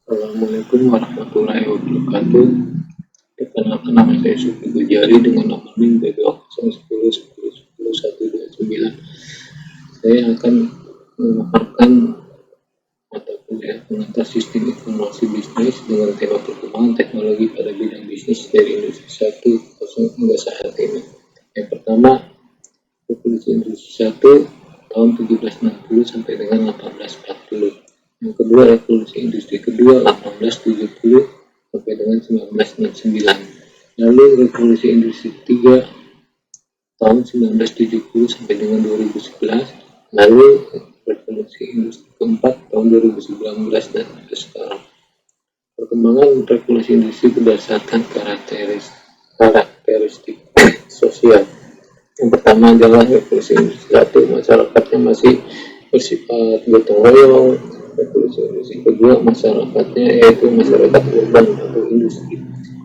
Assalamualaikum warahmatullahi wabarakatuh. Perkenalkan, nama saya Sufi Gujari dengan nomor NIM BB010101029. Saya akan memaparkan mata kuliah pengantar sistem informasi bisnis dengan tema perkembangan teknologi pada bidang bisnis dari industri 1.0 hingga saat ini. Yang pertama, revolusi industri 1 tahun 1760 sampai dengan 1840. Yang kedua, revolusi industri kedua 1870 sampai dengan 1969. Lalu revolusi industri ketiga tahun 1970 sampai dengan 2011. Lalu revolusi industri keempat tahun 2019 dan sekarang. Perkembangan revolusi industri berdasarkan karakteristik sosial. Yang pertama adalah revolusi industri 1, masyarakatnya masih bersifat gotong royong. Revolusi industri kedua, masyarakatnya yaitu masyarakat urban atau industri.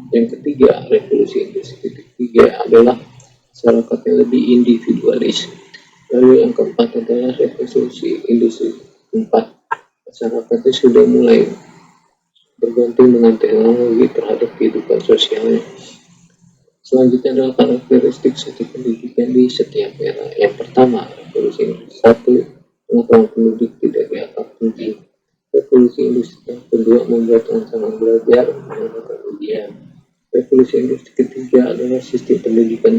Yang ketiga, revolusi industri ketiga adalah masyarakatnya lebih individualis. Lalu yang keempat adalah revolusi industri keempat, masyarakatnya sudah mulai bergantung dengan teknologi terhadap kehidupan sosialnya. Selanjutnya adalah karakteristik satu pendidikan di setiap era. Yang pertama, revolusi industri 1, pengetahuan penduduk tidak dianggap penting. Revolusi industri yang kedua membuat ancaman belajar menggunakan ujian. Revolusi industri ketiga adalah sistem pendidikan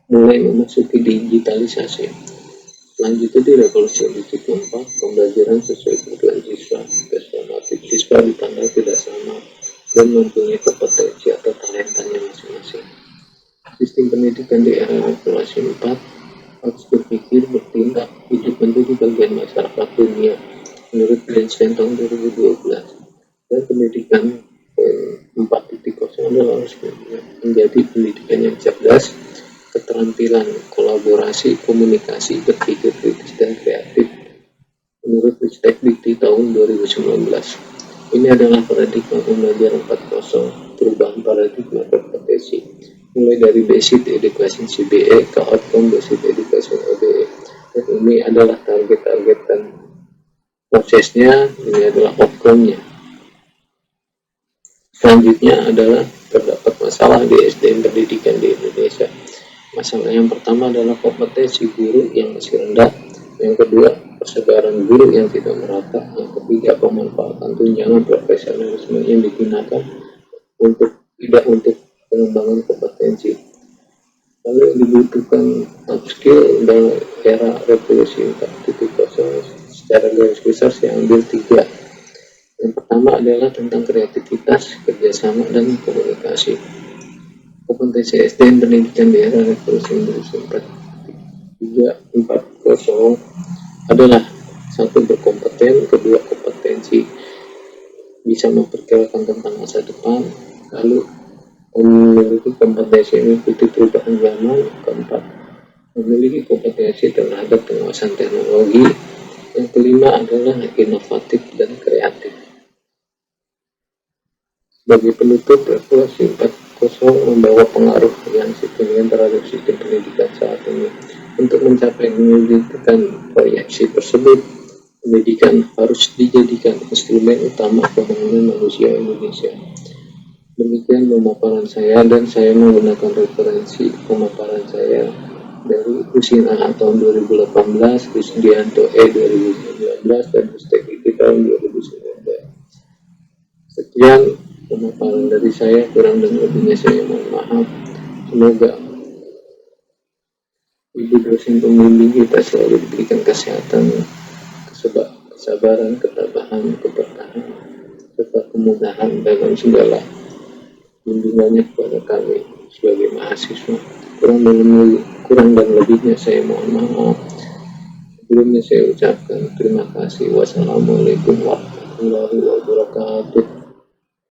mulai memasuki digitalisasi. Selanjutnya di revolusi industri keempat, pembelajaran sesuai kebutuhan siswa. Performatif siswa dipandang tidak sama dan mempunyai kompetensi atau talentanya masing-masing. Sistem pendidikan di era revolusi 4 harus berpikir, bertindak, hidup menjadi bagian masyarakat dunia menurut Bernstein tahun 2012. Dan pendidikan 4.0 adalah harus menjadi pendidikan yang cerdas, keterampilan kolaborasi, komunikasi, berpikir kritis dan kreatif menurut Ristek Dikti tahun 2019. Ini adalah paradigma pembelajaran 4.0, perubahan paradigma kompetensi, mulai dari basic education CBE ke outcome basic education OBE. Dan ini adalah target-target dan prosesnya, ini adalah outcome-nya. Selanjutnya adalah terdapat masalah di SDM pendidikan di Indonesia. Masalah yang pertama adalah kompetensi guru yang masih rendah. Yang kedua, persebaran guru yang tidak merata. Yang ketiga, pemanfaatan tunjangan profesionalisme yang digunakan tidak untuk pengembangan kompetensi. Lalu yang dibutuhkan upskill dalam era revolusi 4.0 secara garis besar saya ambil 3. Yang pertama adalah tentang kreativitas, kerjasama, dan komunikasi. Kompetensi SDM pendidikan di era revolusi industri 4.0 adalah 1. Berkompeten, kedua kompetensi bisa memperkirakan tentang masa depan, lalu memiliki kompetensi mengikuti perubahan zaman, keempat memiliki kompetensi terhadap penguasaan teknologi, yang kelima adalah inovatif dan kreatif. Sebagai penutup, revolusi 4.0 membawa pengaruh yang signifikan terhadap sistem pendidikan saat ini. Untuk mencapai mewujudkan proyeksi tersebut, pendidikan harus dijadikan instrumen utama pembangunan manusia Indonesia. Demikian pemaparan saya, dan saya menggunakan referensi pemaparan saya dari Husin A tahun 2018, Kusdianto E 2019, dan Ristek Dikti tahun 2019. Sekian pemaparan dari saya, kurang dan lebihnya saya mohon maaf. Semoga ibu dosen pembimbing kita selalu diberikan kesehatan, kesabaran, ketabahan, keberkahan, serta kemudahan dalam segala bimbingannya kepada kami sebagai mahasiswa. Kurang dan lebihnya saya mohon maaf. Sebelumnya saya ucapkan terima kasih. Wassalamualaikum warahmatullahi wabarakatuh.